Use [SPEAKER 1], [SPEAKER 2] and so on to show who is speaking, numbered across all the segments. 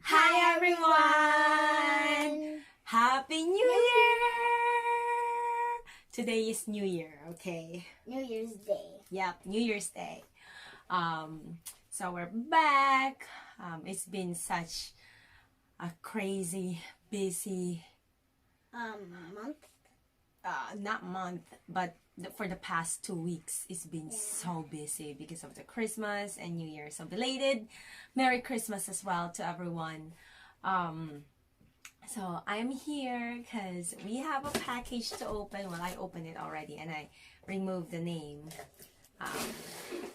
[SPEAKER 1] Hi everyone! Happy New Year! Today is New Year, okay?
[SPEAKER 2] New Year's Day.
[SPEAKER 1] Yep, New Year's Day. So we're back. It's been such a crazy, busy
[SPEAKER 2] Month?
[SPEAKER 1] not month, but for the past 2 weeks, it's been so busy because of the Christmas and New Year. So belated Merry Christmas as well to everyone. So I'm here because we have a package to open. Well, I opened it already and I removed the name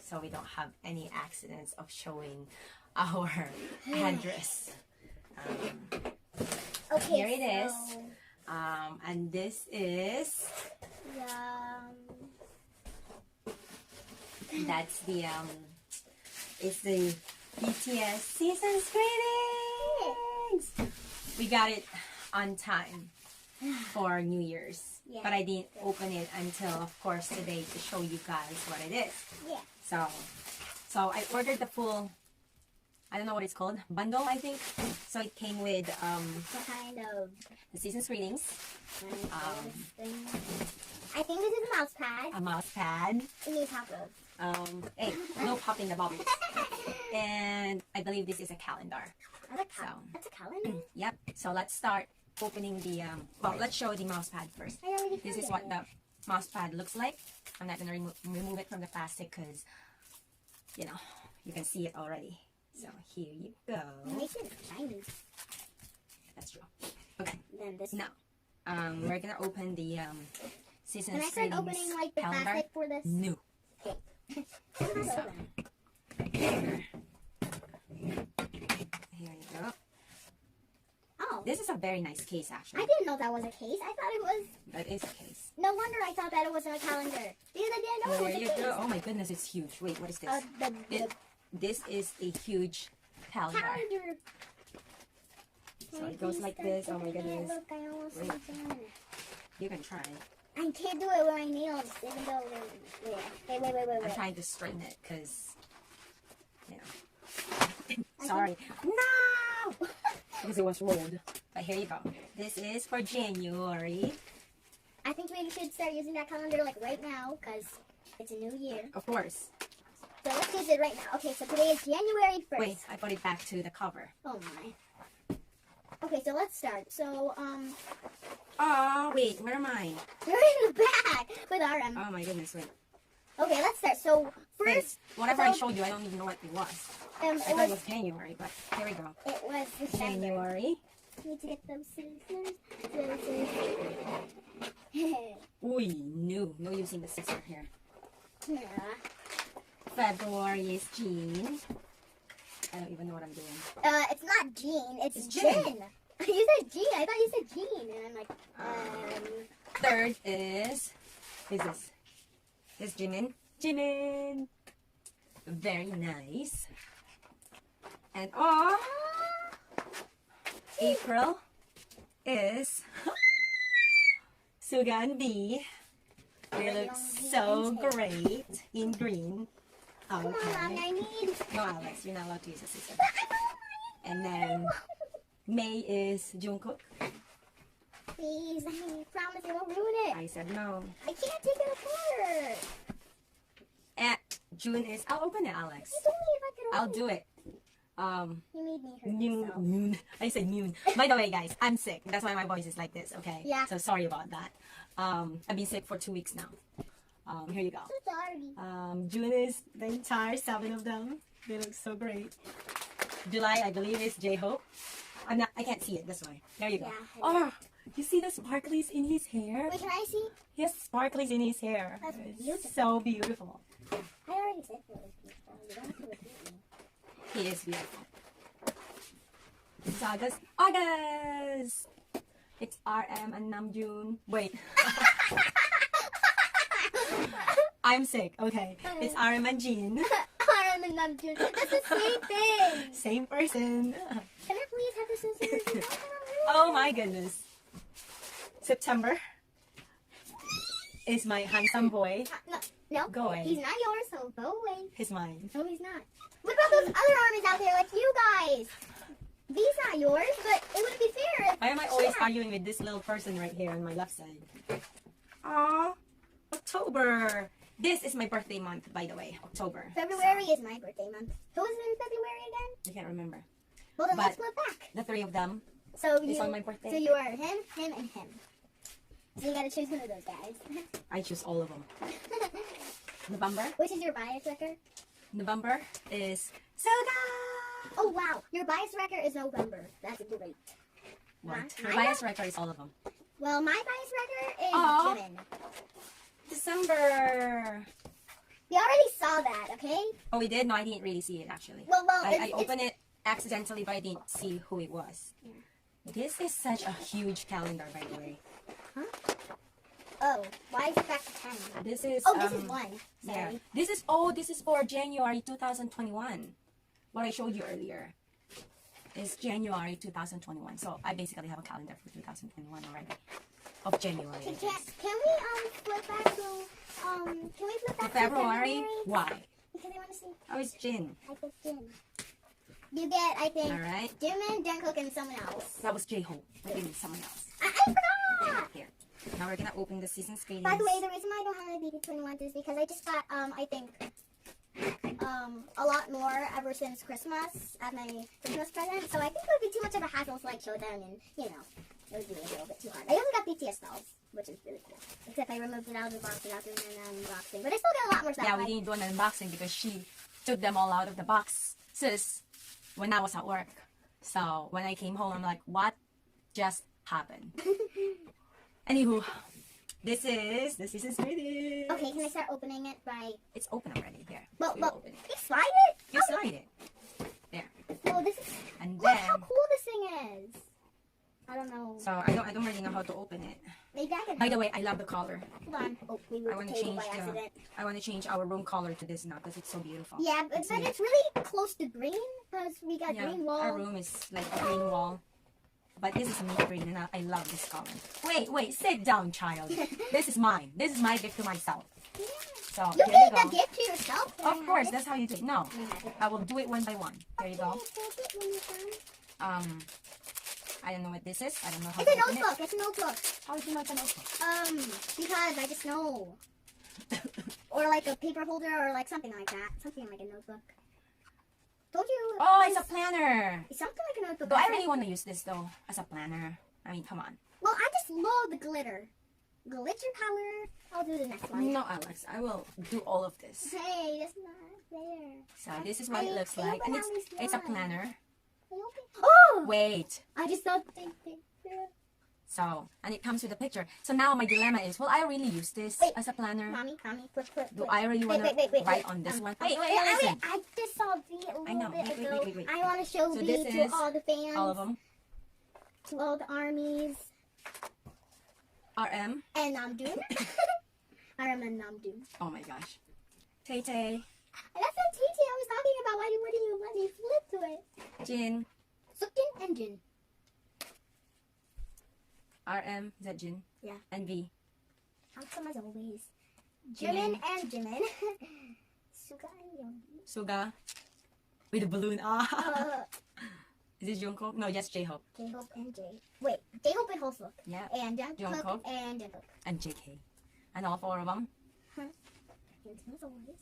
[SPEAKER 1] so we don't have any accidents of showing our address.
[SPEAKER 2] Okay,
[SPEAKER 1] Here it is. And this is that's the it's the BTS season's greetings. We got it on time for New Year's, but I didn't open it until, of course, today to show you guys what it is.
[SPEAKER 2] Yeah.
[SPEAKER 1] So I ordered the full, I don't know what it's called, bundle, I think. So it came with
[SPEAKER 2] What kind of
[SPEAKER 1] the season's greetings,
[SPEAKER 2] thing? I think this is a mouse pad.
[SPEAKER 1] a mouse pad,
[SPEAKER 2] It needs hot dogs.
[SPEAKER 1] hey, no popping the bubbles, and I believe this is a calendar.
[SPEAKER 2] That's a calendar?
[SPEAKER 1] Yep. So let's start opening the well, let's show the mouse pad first.
[SPEAKER 2] I already
[SPEAKER 1] This
[SPEAKER 2] found
[SPEAKER 1] is what
[SPEAKER 2] it.
[SPEAKER 1] the mouse pad looks like. I'm not gonna remove it from the plastic because, you know, you can see it already. So here you go.
[SPEAKER 2] It makes it shiny.
[SPEAKER 1] That's true. Okay.
[SPEAKER 2] Then this.
[SPEAKER 1] Now, we're gonna open the season
[SPEAKER 2] Can I start opening like the
[SPEAKER 1] calendar.
[SPEAKER 2] plastic for this?
[SPEAKER 1] No.
[SPEAKER 2] Okay.
[SPEAKER 1] So, here you go.
[SPEAKER 2] Oh.
[SPEAKER 1] This is a very nice case, actually.
[SPEAKER 2] I didn't know that was a case. I thought it was.
[SPEAKER 1] That is a case.
[SPEAKER 2] No wonder I thought that it wasn't a calendar. Because I didn't know it was
[SPEAKER 1] There
[SPEAKER 2] a
[SPEAKER 1] you
[SPEAKER 2] case.
[SPEAKER 1] go. Oh my goodness, it's huge. Wait, what is this? This is a huge calendar.
[SPEAKER 2] calendar.
[SPEAKER 1] So it goes like this. Oh my goodness.
[SPEAKER 2] Look, I almost
[SPEAKER 1] Wait.
[SPEAKER 2] done it.
[SPEAKER 1] You can try.
[SPEAKER 2] I can't do it with my nails, even though they're... Wait.
[SPEAKER 1] I'm trying to straighten it because, you know. Sorry. No! Because it was rolled. But here you go. This is for January.
[SPEAKER 2] I think we should start using that calendar like right now, because it's a new year.
[SPEAKER 1] Of course.
[SPEAKER 2] So let's use it right now. Okay, so today is January 1st.
[SPEAKER 1] Wait, I put it back to the cover.
[SPEAKER 2] Oh my. Okay, so let's start. So,
[SPEAKER 1] Oh, wait, where am I?
[SPEAKER 2] you're in the back with RM.
[SPEAKER 1] Oh my goodness, wait.
[SPEAKER 2] Okay, let's start. So,
[SPEAKER 1] Wait,
[SPEAKER 2] first,
[SPEAKER 1] whatever I showed you, I don't even know what it was. I
[SPEAKER 2] it
[SPEAKER 1] thought it was
[SPEAKER 2] was,
[SPEAKER 1] January, but here we go.
[SPEAKER 2] it was December.
[SPEAKER 1] January.
[SPEAKER 2] Need to get those scissors.
[SPEAKER 1] Uy, no using the scissor here.
[SPEAKER 2] Yeah.
[SPEAKER 1] February is Jean. I don't even know what I'm doing.
[SPEAKER 2] It's not Jean, it's
[SPEAKER 1] Jin.
[SPEAKER 2] Jin. You said Jean, I thought you said Jean, and I'm like,
[SPEAKER 1] Third is this? This Jimin. Jimin. Very nice. And April is Sugan B. They look so great in green.
[SPEAKER 2] come on,
[SPEAKER 1] Okay.
[SPEAKER 2] I need...
[SPEAKER 1] No, Alex, you're not allowed to use a scissor. And then May is Jungkook.
[SPEAKER 2] Please, I promise I won't ruin it.
[SPEAKER 1] I said no.
[SPEAKER 2] I can't take it apart.
[SPEAKER 1] And June is, I'll open it, Alex.
[SPEAKER 2] You told me if I could
[SPEAKER 1] I'll
[SPEAKER 2] open
[SPEAKER 1] do it.
[SPEAKER 2] You made me hurt myself.
[SPEAKER 1] Noon. I said noon. By the way, guys, I'm sick. That's why my voice is like this, okay?
[SPEAKER 2] Yeah.
[SPEAKER 1] So sorry about that. I've been sick for 2 weeks now. Here you go.
[SPEAKER 2] So sorry.
[SPEAKER 1] June is the entire 7 of them. They look so great. July, I believe, is J-Hope. I can't see it this way. There you go.
[SPEAKER 2] Yeah.
[SPEAKER 1] Oh, you see the sparklies in his hair?
[SPEAKER 2] Wait, can I see?
[SPEAKER 1] He has sparklies in his hair.
[SPEAKER 2] That's
[SPEAKER 1] It's
[SPEAKER 2] beautiful.
[SPEAKER 1] so beautiful.
[SPEAKER 2] I already said it was beautiful. You don't have to repeat me.
[SPEAKER 1] He is beautiful. It's August! It's RM and Namjoon. Wait. I'm sick. Okay. It's RM and Jean.
[SPEAKER 2] RM and Namjoon. That's the same thing.
[SPEAKER 1] Same person.
[SPEAKER 2] Can I please have the scissors?
[SPEAKER 1] Oh my goodness. September is my handsome boy.
[SPEAKER 2] No.
[SPEAKER 1] Go away.
[SPEAKER 2] He's not yours, so go away.
[SPEAKER 1] He's mine.
[SPEAKER 2] No, he's not. What about those other armies out there, like you guys? These not yours, but it wouldn't be fair.
[SPEAKER 1] Why am I always arguing with this little person right here on my left side? Aw, October. This is my birthday month, by the way, October.
[SPEAKER 2] February is my birthday month. Who's in February again?
[SPEAKER 1] I can't remember.
[SPEAKER 2] Well, then let's flip back.
[SPEAKER 1] The three of them.
[SPEAKER 2] So
[SPEAKER 1] is on my birthday.
[SPEAKER 2] So you are him, him, and him. So you gotta choose one of those guys.
[SPEAKER 1] I choose all of them. November.
[SPEAKER 2] Which is your bias wrecker?
[SPEAKER 1] November is Soga.
[SPEAKER 2] Oh wow, your bias wrecker is November. That's great.
[SPEAKER 1] What? My bias wrecker is all of them.
[SPEAKER 2] Well, my bias wrecker is Jimin.
[SPEAKER 1] December.
[SPEAKER 2] We already saw that, okay?
[SPEAKER 1] Oh, we did? No, I didn't really see it actually.
[SPEAKER 2] Well,
[SPEAKER 1] I opened it accidentally, but I didn't see who it was. Yeah. This is such a huge calendar, by the way.
[SPEAKER 2] Huh? Oh, why is it back to 10?
[SPEAKER 1] This is.
[SPEAKER 2] Oh, this is 1. Sorry.
[SPEAKER 1] Yeah. This is for January 2021. What I showed you earlier is January 2021. So I basically have a calendar for 2021 already. Of January.
[SPEAKER 2] Can we flip back to February?
[SPEAKER 1] Why?
[SPEAKER 2] Because I want to see.
[SPEAKER 1] Oh, it's Jin.
[SPEAKER 2] I picked Jin. You get, I think,
[SPEAKER 1] alright.
[SPEAKER 2] Jimin, Jungkook, and someone else.
[SPEAKER 1] That was J-Hope. I think it's someone else.
[SPEAKER 2] I forgot!
[SPEAKER 1] Here. Now we're gonna open the season screenings.
[SPEAKER 2] By the way, the reason why I don't have my BT21 is because I just got, I think, a lot more ever since Christmas at my Christmas present. So I think it would be too much of a hassle to like show them, and you know, it would be a little bit too hard. I also got BTS dolls, which is really cool. Except I removed it out of the box without doing an unboxing. But I still got a lot more stuff.
[SPEAKER 1] Yeah, we didn't do an unboxing because she took them all out of the boxes when I was at work. So when I came home, I'm like, what just happened? Anywho, this is the season screening.
[SPEAKER 2] Okay, can I start opening it by...
[SPEAKER 1] It's open already. Here.
[SPEAKER 2] Well,
[SPEAKER 1] open it.
[SPEAKER 2] you slide it?
[SPEAKER 1] You slide it. There.
[SPEAKER 2] Oh, this is...
[SPEAKER 1] And
[SPEAKER 2] Look
[SPEAKER 1] then...
[SPEAKER 2] how cool this thing is. I don't know.
[SPEAKER 1] So I don't really know how to open it.
[SPEAKER 2] Maybe I can...
[SPEAKER 1] By the way, I love the color.
[SPEAKER 2] Hold on. Oh, we moved the table by accident.
[SPEAKER 1] I want to change our room color to this now because it's so beautiful.
[SPEAKER 2] Yeah, but it's really close to green because we got green wall.
[SPEAKER 1] Our room is like a green wall. But this is a meat green and I love this color. Wait, sit down, child. This is mine. This is my gift to myself.
[SPEAKER 2] Yeah.
[SPEAKER 1] So
[SPEAKER 2] you
[SPEAKER 1] here
[SPEAKER 2] gave the gift to yourself?
[SPEAKER 1] Of course, that's how you do it. No, I will do it one by one. There you go. I don't know what this is. I don't know how to open it.
[SPEAKER 2] It's a notebook. It's a notebook.
[SPEAKER 1] How do you know it's a notebook?
[SPEAKER 2] Because I just know. Or like a paper holder or like something like that. Something like a notebook. Told you.
[SPEAKER 1] Oh, it's a planner.
[SPEAKER 2] It's something like a notebook.
[SPEAKER 1] Do I really want to use this though as a planner? I mean, come on.
[SPEAKER 2] Well, I just love the glitter. Glitter color. I'll do the next one.
[SPEAKER 1] No, Alex. I will do all of this.
[SPEAKER 2] Hey, that's not there.
[SPEAKER 1] So this is what it looks like, and it's a planner.
[SPEAKER 2] Oh!
[SPEAKER 1] Wait.
[SPEAKER 2] I just thought.
[SPEAKER 1] So, and it comes with a picture. So now my dilemma is, will I really use this as a planner?
[SPEAKER 2] Mommy, flip.
[SPEAKER 1] Do I really want to write on this one? Wait, listen.
[SPEAKER 2] I just saw V a little bit ago.
[SPEAKER 1] Wait.
[SPEAKER 2] I want to show
[SPEAKER 1] so
[SPEAKER 2] V
[SPEAKER 1] this
[SPEAKER 2] to all the fans.
[SPEAKER 1] All of them.
[SPEAKER 2] To all the armies.
[SPEAKER 1] RM.
[SPEAKER 2] And Namjoon. RM and Namjoon.
[SPEAKER 1] Oh my gosh. Tay.
[SPEAKER 2] That's the TT I was talking about. Why wouldn't you let me flip to it?
[SPEAKER 1] Jin.
[SPEAKER 2] Sukjin and Jin.
[SPEAKER 1] RM. Is that Jin?
[SPEAKER 2] Yeah.
[SPEAKER 1] And V.
[SPEAKER 2] Handsome as always. Jimin and Jimin. Suga and Yoongi.
[SPEAKER 1] Suga. With a balloon. Is this Jungkook? No, just J-Hope.
[SPEAKER 2] J-Hope and J. Wait, J-Hope and Hoseok.
[SPEAKER 1] Yeah.
[SPEAKER 2] And Jungkook and Jungkook.
[SPEAKER 1] And JK. And all four of them.
[SPEAKER 2] Handsome as always.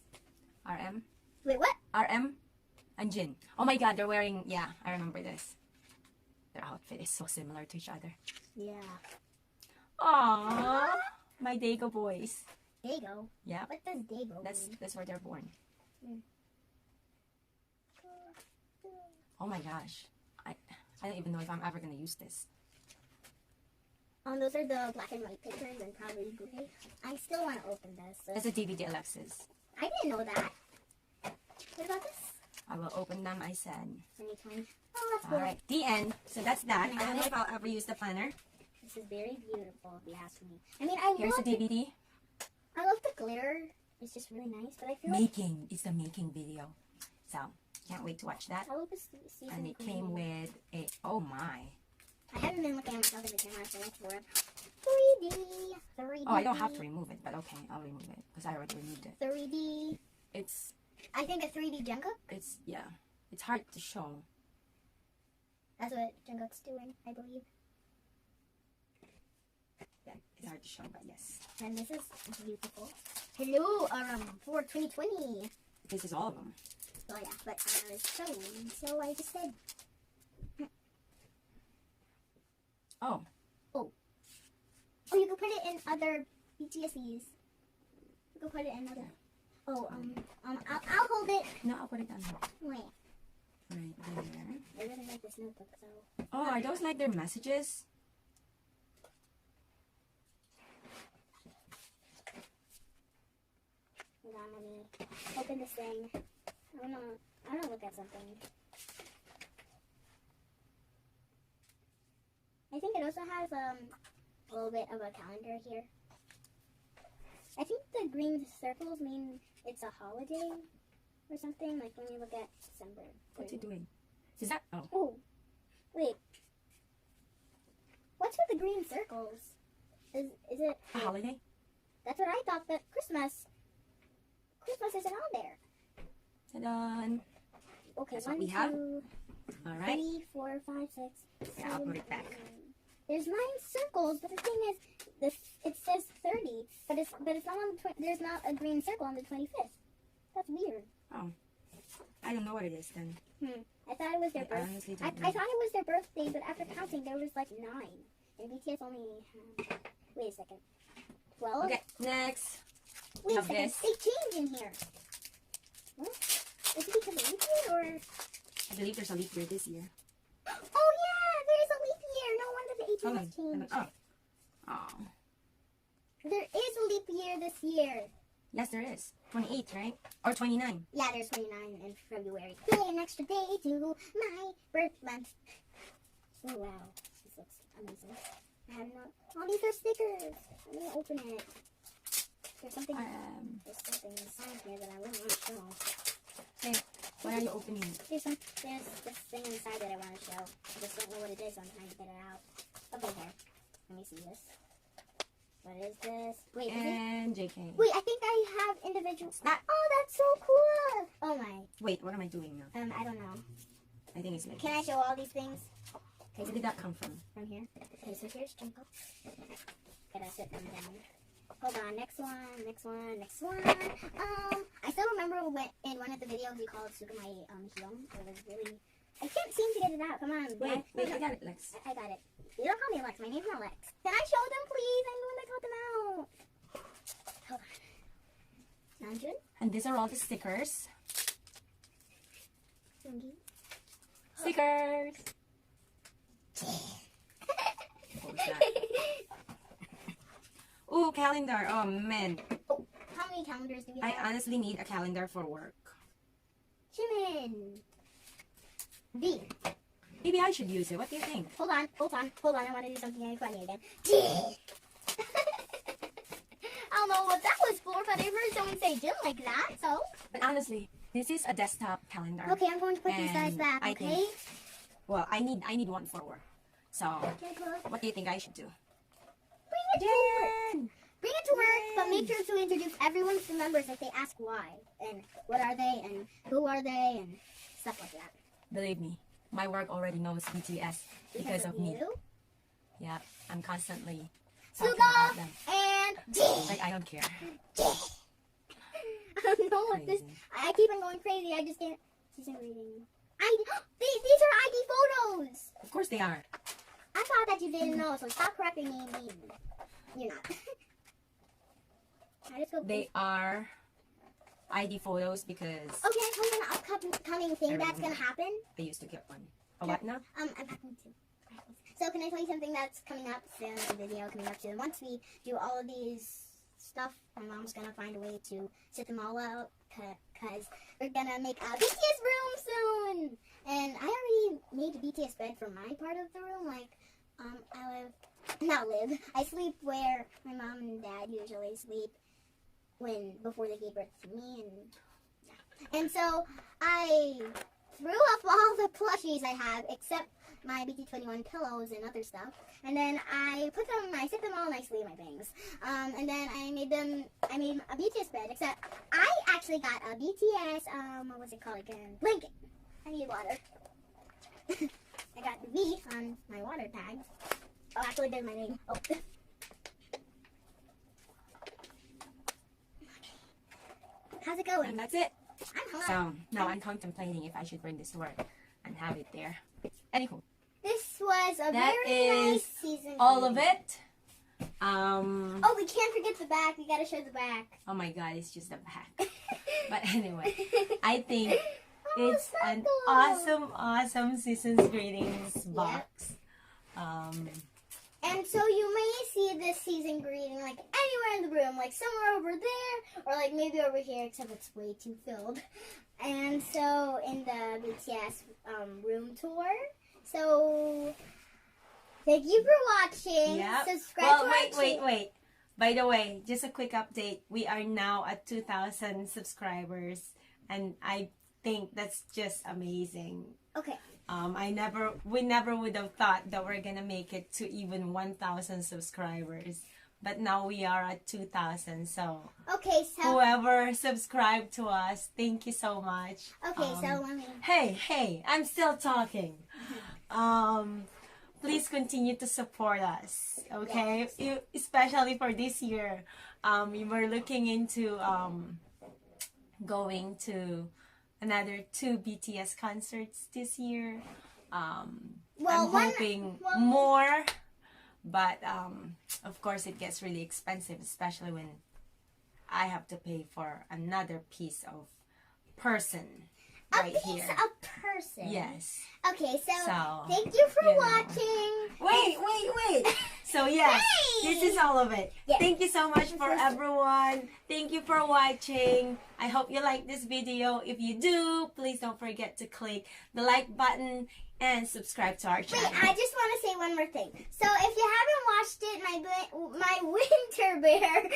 [SPEAKER 1] RM.
[SPEAKER 2] Wait, what?
[SPEAKER 1] RM and Jin. Oh my god, they're wearing, yeah, I remember this. Their outfit is so similar to each other.
[SPEAKER 2] Yeah.
[SPEAKER 1] Aww. My Dago boys.
[SPEAKER 2] Dago?
[SPEAKER 1] Yeah.
[SPEAKER 2] What does Dago mean?
[SPEAKER 1] That's where they're born. Oh my gosh. I don't even know if I'm ever going to use this.
[SPEAKER 2] Those are the black and white pictures and probably gray. I still want to open this. So.
[SPEAKER 1] It's a DVD, Alexis.
[SPEAKER 2] I didn't know that. What about this?
[SPEAKER 1] I will open them, I said.
[SPEAKER 2] 2020. Oh, that's cool.
[SPEAKER 1] Alright, the end. So that's that. I don't know if I'll ever use the planner.
[SPEAKER 2] This is very beautiful, if you ask me. I mean,
[SPEAKER 1] Here's the DVD.
[SPEAKER 2] I love the glitter. It's just really nice, but I feel
[SPEAKER 1] It's the making video. So, can't wait to watch that.
[SPEAKER 2] I hope it's season
[SPEAKER 1] And it came with a, oh my.
[SPEAKER 2] I haven't been looking at myself in the camera, so let's work. 3D.
[SPEAKER 1] Oh, I don't have to remove it, but okay, I'll remove it because I already removed it.
[SPEAKER 2] 3D.
[SPEAKER 1] It's,
[SPEAKER 2] I think a 3D Jungkook.
[SPEAKER 1] it's hard to show.
[SPEAKER 2] That's what Jungkook's doing, I believe.
[SPEAKER 1] Yeah, it's hard to show, but yes.
[SPEAKER 2] And this is beautiful. Hello, for 2020.
[SPEAKER 1] This is all of them.
[SPEAKER 2] Oh yeah, but I was showing, so I just said.
[SPEAKER 1] Oh.
[SPEAKER 2] Oh, you can put it in other BTS's. You can put it in other. Oh, I'll hold it.
[SPEAKER 1] No, I'll put it down here.
[SPEAKER 2] Wait.
[SPEAKER 1] Right there.
[SPEAKER 2] I really like this notebook, so.
[SPEAKER 1] Oh, are those like their messages?
[SPEAKER 2] Hold on, let me open this thing. I wanna look at something. I think it also has a little bit of a calendar here. I think the green circles mean it's a holiday or something. Like when you look at December.
[SPEAKER 1] What's he doing? Is that? Oh.
[SPEAKER 2] Oh, wait. What's with the green circles? Is it
[SPEAKER 1] A holiday?
[SPEAKER 2] That's what I thought. But Christmas isn't on there.
[SPEAKER 1] Ta-da!
[SPEAKER 2] Okay,
[SPEAKER 1] That's
[SPEAKER 2] 1,
[SPEAKER 1] what we have.
[SPEAKER 2] 2,
[SPEAKER 1] All right.
[SPEAKER 2] 3, 4, 5, 6.
[SPEAKER 1] Yeah, I'll put it back.
[SPEAKER 2] There's 9 circles, but the thing is, it says 30, but it's not on the there's not a green circle on the 25th. That's weird.
[SPEAKER 1] Oh. I don't know what it is then.
[SPEAKER 2] I thought it was their
[SPEAKER 1] I
[SPEAKER 2] birthday.
[SPEAKER 1] honestly
[SPEAKER 2] I
[SPEAKER 1] don't know.
[SPEAKER 2] thought it was their birthday, but after counting, there was like 9, and BTS only. Wait a second. 12.
[SPEAKER 1] Okay, next.
[SPEAKER 2] Wait a
[SPEAKER 1] Of
[SPEAKER 2] second.
[SPEAKER 1] this.
[SPEAKER 2] They changed in here. What? Is it because of leap year or?
[SPEAKER 1] I believe there's a leap year this year.
[SPEAKER 2] Oh yeah, there's a leap year. No wonder the
[SPEAKER 1] Hold
[SPEAKER 2] ATM
[SPEAKER 1] on.
[SPEAKER 2] has changed.
[SPEAKER 1] Oh. Oh.
[SPEAKER 2] There is a leap year this year.
[SPEAKER 1] Yes, there is. 28, right? Or 29.
[SPEAKER 2] Yeah, there's 29 in February. Yay, an extra day to my birth month. Oh wow, this looks amazing. I have no. Oh, these are stickers. Let me open it. There's something. There's something inside here that I wouldn't want to show.
[SPEAKER 1] Hey, why are you opening it?
[SPEAKER 2] There's this thing inside that I want to show. I just don't know what it is. So I'm trying to get it out. Okay, here. Let me see this. What is this? Wait,
[SPEAKER 1] And JK.
[SPEAKER 2] wait, I think I have individual. Oh, that's so cool. Oh my.
[SPEAKER 1] Wait, what am I doing now?
[SPEAKER 2] I don't know.
[SPEAKER 1] I think it's like.
[SPEAKER 2] Can I show all these things?
[SPEAKER 1] Where did that come from?
[SPEAKER 2] From here. Okay, so here's Jungkook. Gotta sit them down. Hold on, next one. I still remember when in one of the videos we called Sugamai Hyung. It was really. I can't seem to get it out. Come on.
[SPEAKER 1] Wait, I got it, Lex.
[SPEAKER 2] I got it. You don't call me Lex. My name's not Lex. Can I show them, please? I'm the one that called them out. Hold on. Namjoon?
[SPEAKER 1] And these are all the stickers.
[SPEAKER 2] Yoongi?
[SPEAKER 1] Stickers! What was that? Ooh, calendar. Oh, man.
[SPEAKER 2] Oh, how many calendars do we
[SPEAKER 1] I
[SPEAKER 2] have?
[SPEAKER 1] honestly need a calendar for work.
[SPEAKER 2] Jimin. B.
[SPEAKER 1] Maybe I should use it. What do you think?
[SPEAKER 2] Hold on. I want to do something really funny again. I don't know what that was for, but I heard someone say Jim like that, so.
[SPEAKER 1] But honestly, this is a desktop calendar.
[SPEAKER 2] Okay, I'm going to put these guys
[SPEAKER 1] And
[SPEAKER 2] back,
[SPEAKER 1] I
[SPEAKER 2] okay?
[SPEAKER 1] think- Well, I need one for work. So,
[SPEAKER 2] Can I close?
[SPEAKER 1] what do you think I should do?
[SPEAKER 2] Bring it to work. Bring it to work, but make sure to introduce everyone to the members if they ask why, and what are they, and who are they, and stuff like that.
[SPEAKER 1] Believe me, my work already knows BTS because of me.
[SPEAKER 2] you,
[SPEAKER 1] Yeah, I'm constantly talking
[SPEAKER 2] Suga,
[SPEAKER 1] about them.
[SPEAKER 2] and
[SPEAKER 1] Like, I don't care.
[SPEAKER 2] I don't know what this.
[SPEAKER 1] Crazy.
[SPEAKER 2] I keep on going crazy. I just can't. She's not reading. These are ID photos.
[SPEAKER 1] Of course they are.
[SPEAKER 2] I thought that you didn't know, so stop correcting me. You're not. I just go.
[SPEAKER 1] They are ID photos because
[SPEAKER 2] Okay, hold on. Upcoming thing that's gonna happen.
[SPEAKER 1] I used to get one. A what now?
[SPEAKER 2] I'm packing too. So can I tell you something that's coming up soon? A video coming up soon. Once we do all of these stuff, my mom's gonna find a way to sit them all out, cause we're gonna make a BTS room soon. And I already made a BTS bed for my part of the room. Like, I sleep where my mom and dad usually sleep before they gave birth to me, and so I threw up all the plushies I have except my BT21 pillows and other stuff, and then I set them all nicely in my bangs, and then I made a BTS bed, except I actually got a BTS, what was it called again? Blanket. I need water. I got the on my water tag. Oh, actually, there's my name. Oh. How's it going?
[SPEAKER 1] And that's it.
[SPEAKER 2] I'm hungry.
[SPEAKER 1] So now I'm contemplating if I should bring this to work and have it there. Anywho,
[SPEAKER 2] This was a
[SPEAKER 1] that
[SPEAKER 2] very nice
[SPEAKER 1] is
[SPEAKER 2] season.
[SPEAKER 1] all of it.
[SPEAKER 2] Oh, we can't forget the back. We gotta show the back.
[SPEAKER 1] Oh my god, it's just a back. But anyway, I think
[SPEAKER 2] Oh,
[SPEAKER 1] it's an
[SPEAKER 2] snuggle.
[SPEAKER 1] awesome season's greetings box.
[SPEAKER 2] And so you may see this season greeting like anywhere in the room, like somewhere over there, or like maybe over here, except it's way too filled. And so in the BTS room tour. So thank you for watching.
[SPEAKER 1] Yep.
[SPEAKER 2] Subscribe
[SPEAKER 1] Well,
[SPEAKER 2] to our channel.
[SPEAKER 1] wait. By the way, just a quick update. We are now at 2,000 subscribers, and I think that's just amazing.
[SPEAKER 2] Okay.
[SPEAKER 1] We never would have thought that we're gonna make it to even 1,000 subscribers, but now we are at 2,000. So
[SPEAKER 2] Okay, so
[SPEAKER 1] whoever subscribed to us, thank you so much.
[SPEAKER 2] so let me.
[SPEAKER 1] Hey, I'm still talking. Please continue to support us, okay? Especially for this year. We were looking into going to another 2 BTS concerts this year. I'm hoping more, but of course it gets really expensive, especially when I have to pay for another piece of person right here.
[SPEAKER 2] A person.
[SPEAKER 1] Yes.
[SPEAKER 2] Okay, so
[SPEAKER 1] So,
[SPEAKER 2] thank you for
[SPEAKER 1] you know.
[SPEAKER 2] watching.
[SPEAKER 1] Wait. So yes,
[SPEAKER 2] Hey!
[SPEAKER 1] this is all of it.
[SPEAKER 2] Yes.
[SPEAKER 1] Thank you so much for everyone. Thank you for watching. I hope you like this video. If you do, please don't forget to click the like button and subscribe to our channel.
[SPEAKER 2] Wait, I just want to say one more thing. So if you haven't watched it, my winter bear,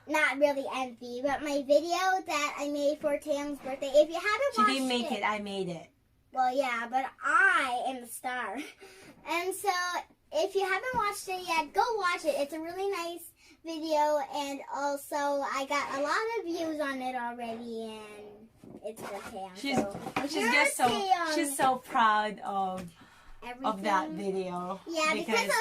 [SPEAKER 2] not really empty, but my video that I made for Taeyong's birthday. If you haven't
[SPEAKER 1] She
[SPEAKER 2] watched
[SPEAKER 1] didn't make it. I made it.
[SPEAKER 2] Well, yeah, but I am the star. And so, if you haven't watched it yet, go watch it. It's a really nice video, and also I got a lot of views on it already, and it's for Taeyong.
[SPEAKER 1] She's so proud of
[SPEAKER 2] everything.
[SPEAKER 1] that video.
[SPEAKER 2] Yeah, because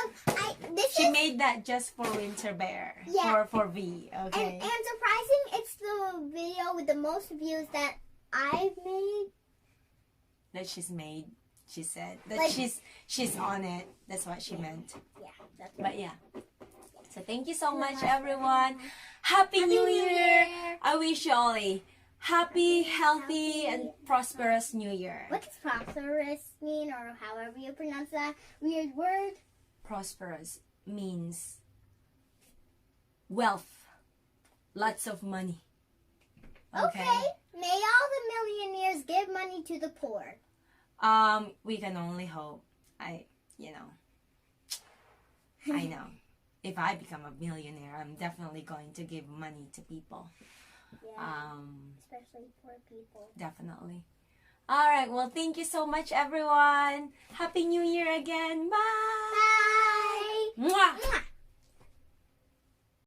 [SPEAKER 1] she made that just for Winter Bear.
[SPEAKER 2] Yeah.
[SPEAKER 1] For V. Okay.
[SPEAKER 2] And surprising, it's the video with the most views that I've made.
[SPEAKER 1] That she's made, she said. That she's on it. That's what she meant.
[SPEAKER 2] Yeah, that's
[SPEAKER 1] But yeah. So thank you so much, everyone. Happy New Year! I wish you all a happy, healthy, and prosperous New Year.
[SPEAKER 2] What does prosperous mean, or however you pronounce that weird word?
[SPEAKER 1] Prosperous means wealth. Lots of money.
[SPEAKER 2] Okay. May all the millionaires give money to the poor.
[SPEAKER 1] We can only hope. I know. If I become a millionaire, I'm definitely going to give money to people.
[SPEAKER 2] Yeah. Especially poor people.
[SPEAKER 1] Definitely. All right. Well, thank you so much, everyone. Happy New Year again. Bye.
[SPEAKER 2] Bye.
[SPEAKER 1] Mwah!
[SPEAKER 2] Mwah.